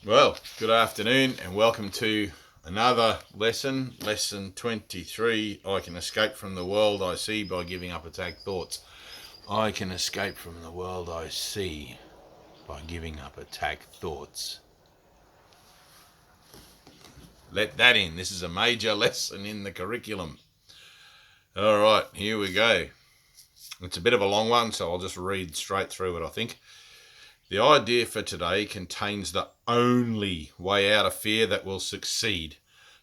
Well, good afternoon and welcome to another lesson, lesson 23. I can escape from the world I see by giving up attack thoughts. I can escape from the world I see by giving up attack thoughts. Let that in. This is a major lesson in the curriculum. All right, here we go. It's a bit of a long one, so I'll just read straight through it, I think. The idea for today contains the only way out of fear that will succeed.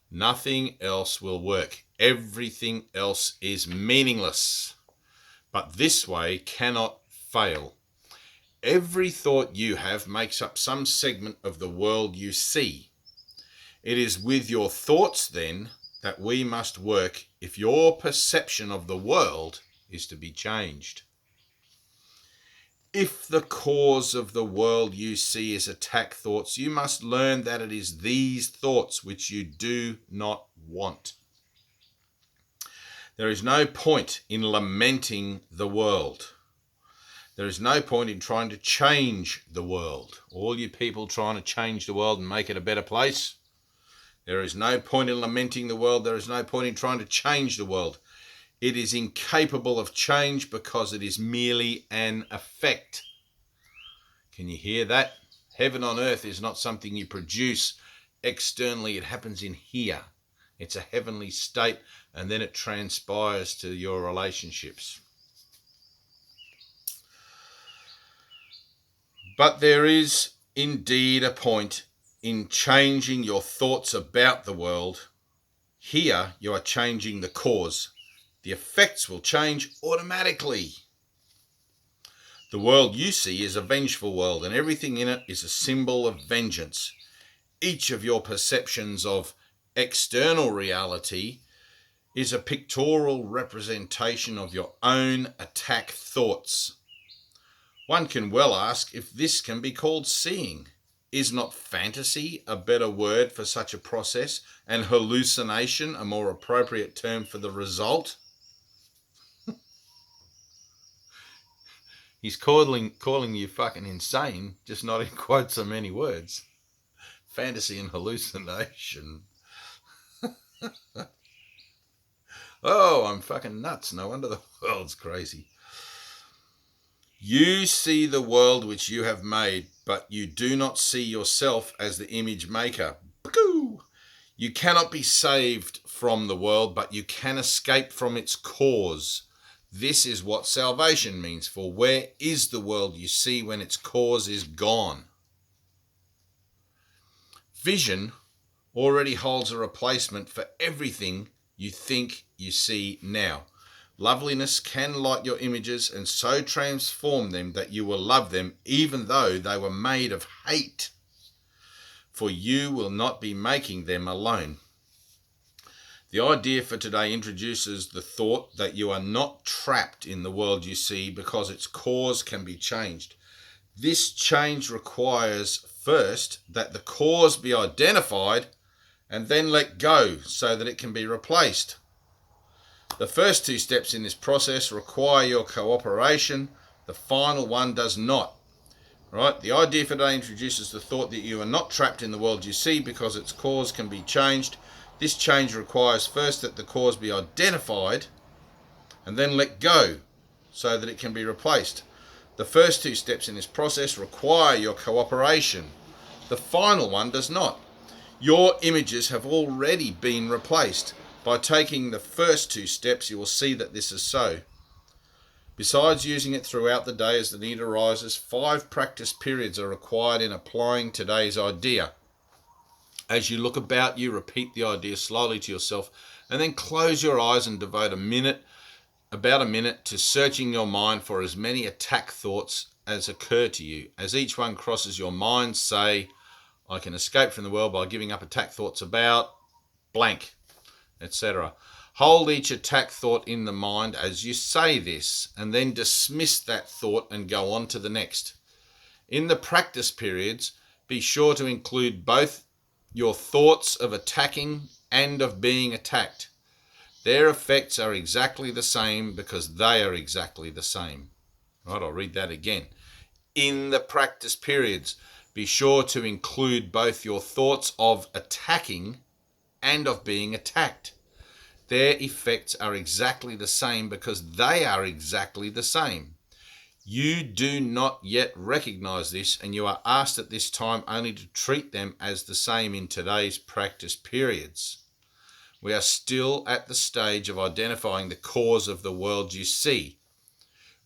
Nothing else will work. Everything else is meaningless. But this way cannot fail. Every thought you have makes up some segment of the world you see. It is with your thoughts, then, that we must work if your perception of the world is to be changed. If the cause of the world you see is attack thoughts, you must learn that it is these thoughts which you do not want. There is no point in lamenting the world. There is no point in trying to change the world. All you people trying to change the world and make it a better place, there is no point in lamenting the world. There is no point in trying to change the world. It is incapable of change because it is merely an effect. Can you hear that? Heaven on earth is not something you produce externally. It happens in here. It's a heavenly state, and then it transpires to your relationships. But there is indeed a point in changing your thoughts about the world. Here you are changing the cause. The effects will change automatically. The world you see is a vengeful world, and everything in it is a symbol of vengeance. Each of your perceptions of external reality is a pictorial representation of your own attack thoughts. One can well ask if this can be called seeing. Is not fantasy a better word for such a process, and hallucination a more appropriate term for the result? He's calling you fucking insane, just not in quite so many words. Fantasy and hallucination. Oh, I'm fucking nuts. No wonder the world's crazy. You see the world which you have made, but you do not see yourself as the image maker. You cannot be saved from the world, but you can escape from its cause. This is what salvation means, for where is the world you see when its cause is gone? Vision already holds a replacement for everything you think you see now. Loveliness can light your images and so transform them that you will love them even though they were made of hate. For you will not be making them alone. The idea for today introduces the thought that you are not trapped in the world you see because its cause can be changed. This change requires first that the cause be identified and then let go so that it can be replaced. The first two steps in this process require your cooperation. The final one does not. Right? The idea for today introduces the thought that you are not trapped in the world you see because its cause can be changed. This change requires first that the cause be identified and then let go so that it can be replaced. The first two steps in this process require your cooperation. The final one does not. Your images have already been replaced. By taking the first two steps, you will see that this is so. Besides using it throughout the day as the need arises, 5 practice periods are required in applying today's idea. As you look about you, repeat the idea slowly to yourself and then close your eyes and devote about a minute to searching your mind for as many attack thoughts as occur to you. As each one crosses your mind, say, I can escape from the world by giving up attack thoughts about blank, etc. Hold each attack thought in the mind as you say this and then dismiss that thought and go on to the next. In the practice periods, be sure to include both your thoughts of attacking and of being attacked. Their effects are exactly the same because they are exactly the same. Right, I'll read that again. In the practice periods, be sure to include both your thoughts of attacking and of being attacked. Their effects are exactly the same because they are exactly the same. You do not yet recognize this, and you are asked at this time only to treat them as the same in today's practice periods. We are still at the stage of identifying the cause of the world you see.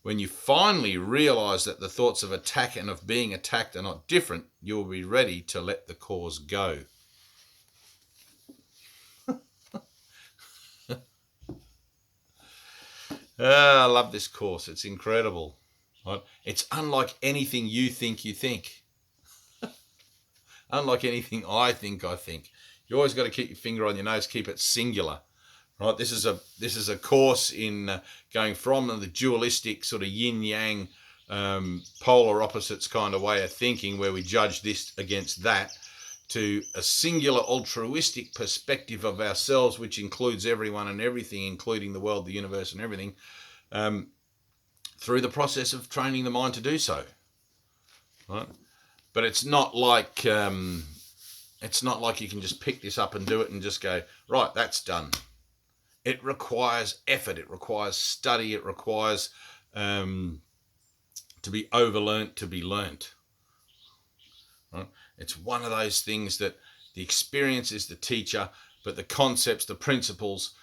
When you finally realize that the thoughts of attack and of being attacked are not different, you will be ready to let the cause go. I love this course. It's incredible. Right? It's unlike anything you think you think. Unlike anything I think I think. You always got to keep your finger on your nose, keep it singular. Right? This is a course in going from the dualistic sort of yin-yang, polar opposites kind of way of thinking, where we judge this against that, to a singular altruistic perspective of ourselves, which includes everyone and everything, including the world, the universe, and everything, through the process of training the mind to do so. Right? But it's not like you can just pick this up and do it and just go, right, that's done. It requires effort. It requires study. It requires to be overlearnt, to be learnt. Right? It's one of those things that the experience is the teacher, but the concepts, the principles,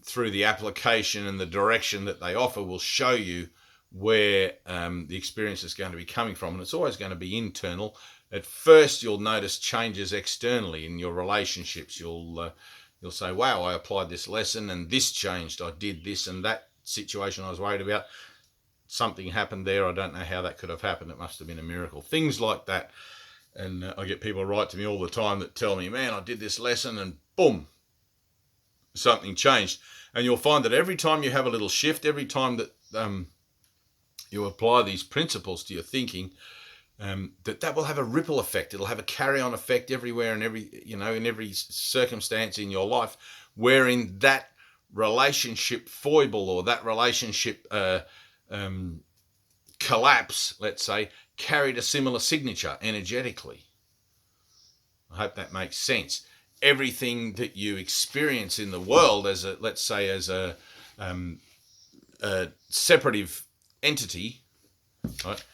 through the application and the direction that they offer will show you where the experience is going to be coming from. And it's always going to be internal. At first, you'll notice changes externally in your relationships. You'll say, wow, I applied this lesson and this changed. I did this, and that situation I was worried about, something happened there. I don't know how that could have happened. It must have been a miracle. Things like that. And I get people write to me all the time that tell me, man, I did this lesson and boom, something changed. And you'll find that every time you have a little shift, every time that you apply these principles to your thinking, that will have a ripple effect. It'll have a carry-on effect everywhere and in every circumstance in your life, wherein that relationship foible or that relationship collapse, let's say, carried a similar signature energetically. I hope that makes sense. Everything that you experience in the world as a separative entity, right,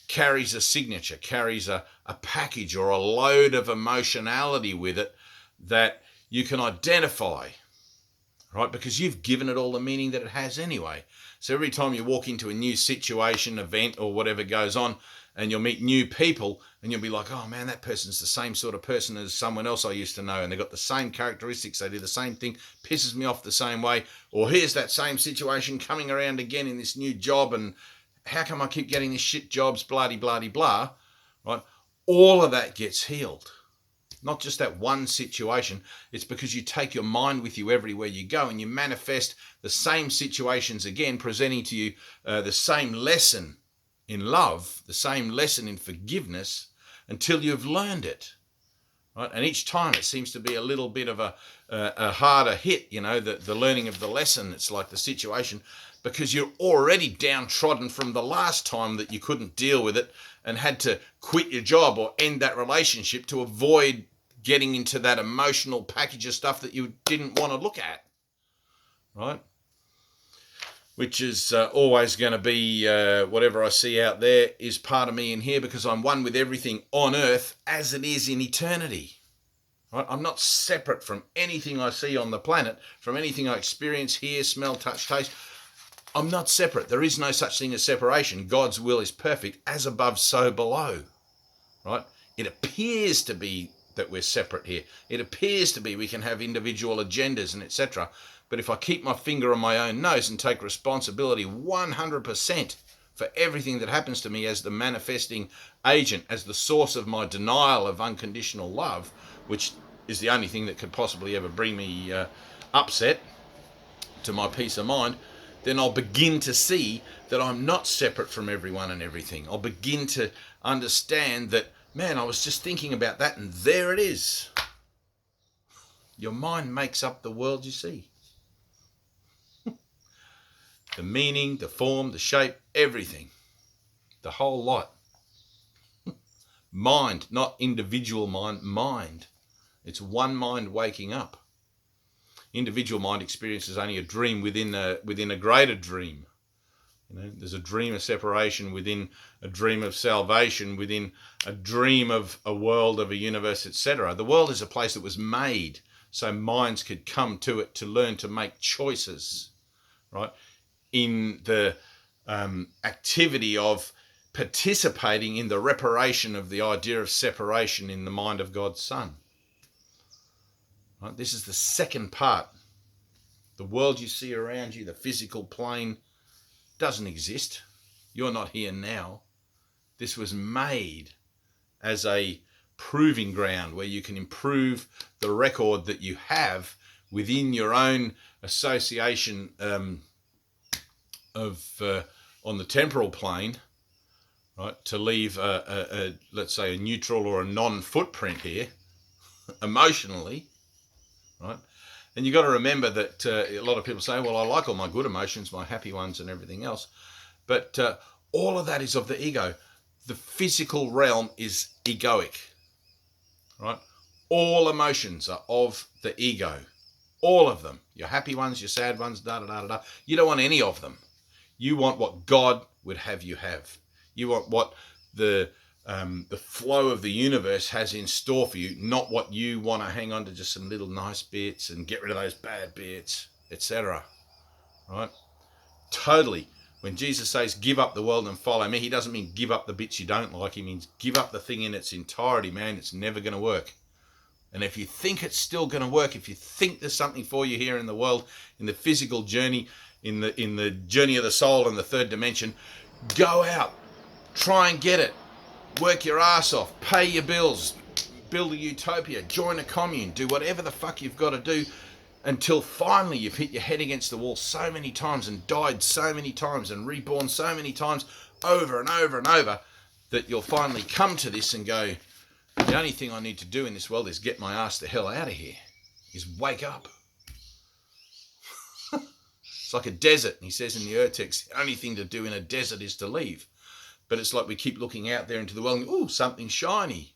carries a signature, carries a package or a load of emotionality with it that you can identify, right? Because you've given it all the meaning that it has anyway. So every time you walk into a new situation, event, or whatever goes on, and you'll meet new people, and you'll be like, oh man, that person's the same sort of person as someone else I used to know, and they've got the same characteristics, they do the same thing, pisses me off the same way, or here's that same situation coming around again in this new job, and how come I keep getting these shit jobs, blah-de-blah-de-blah, right? All of that gets healed. Not just that one situation. It's because you take your mind with you everywhere you go, and you manifest the same situations again, presenting to you the same lesson in love, the same lesson in forgiveness, until you've learned it, right? And each time it seems to be a little bit of a harder hit, the learning of the lesson. It's like the situation, because you're already downtrodden from the last time that you couldn't deal with it and had to quit your job or end that relationship to avoid getting into that emotional package of stuff that you didn't want to look at, right? Which is always going to be whatever I see out there is part of me in here, because I'm one with everything on earth as it is in eternity. Right? I'm not separate from anything I see on the planet, from anything I experience, hear, smell, touch, taste. I'm not separate. There is no such thing as separation. God's will is perfect, as above, so below. Right? It appears to be that we're separate here. It appears to be we can have individual agendas and etc. But if I keep my finger on my own nose and take responsibility 100% for everything that happens to me as the manifesting agent, as the source of my denial of unconditional love, which is the only thing that could possibly ever bring me upset to my peace of mind, then I'll begin to see that I'm not separate from everyone and everything. I'll begin to understand that, man, I was just thinking about that and there it is. Your mind makes up the world you see. The meaning, the form, the shape, everything. The whole lot. Mind, not individual mind, mind. It's one mind waking up. Individual mind experiences only a dream within a greater dream. There's a dream of separation within a dream of salvation, within a dream of a world, of a universe, etc. The world is a place that was made so minds could come to it to learn to make choices, right? In the activity of participating in the reparation of the idea of separation in the mind of God's Son. Right? This is the second part. The world you see around you, the physical plane, doesn't exist. You're not here now. This was made as a proving ground where you can improve the record that you have within your own association on the temporal plane, right? To leave let's say a neutral or a non-footprint here, emotionally, right? And you've got to remember that a lot of people say, well, I like all my good emotions, my happy ones and everything else. But all of that is of the ego. The physical realm is egoic, right? All emotions are of the ego. All of them. Your happy ones, your sad ones, da-da-da-da-da. You don't want any of them. You want what God would have you have. You want what the flow of the universe has in store for you, not what you want to hang on to just some little nice bits and get rid of those bad bits, etc. Right? Totally. When Jesus says, give up the world and follow me, he doesn't mean give up the bits you don't like. He means give up the thing in its entirety, man. It's never going to work. And if you think it's still going to work, if you think there's something for you here in the world, in the physical journey, in the journey of the soul in the third dimension, go out, try and get it. Work your ass off, pay your bills, build a utopia, join a commune, do whatever the fuck you've got to do until finally you've hit your head against the wall so many times and died so many times and reborn so many times over and over and over that you'll finally come to this and go, the only thing I need to do in this world is get my ass the hell out of here, is wake up. It's like a desert. And he says in the Urtext, the only thing to do in a desert is to leave. But it's like we keep looking out there into the world and go, ooh, something shiny.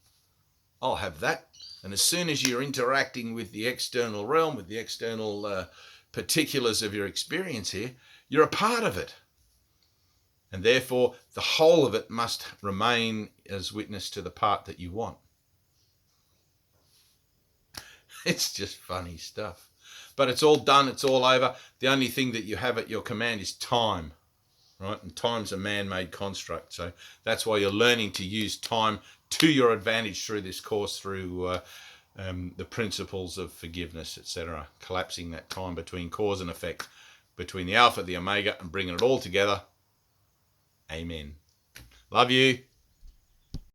I'll have that. And as soon as you're interacting with the external realm, with the external particulars of your experience here, you're a part of it. And therefore, the whole of it must remain as witness to the part that you want. It's just funny stuff. But it's all done. It's all over. The only thing that you have at your command is time. Right? And time's a man-made construct. So that's why you're learning to use time to your advantage through this course, through the principles of forgiveness, etc. Collapsing that time between cause and effect, between the alpha, the omega, and bringing it all together. Amen. Love you.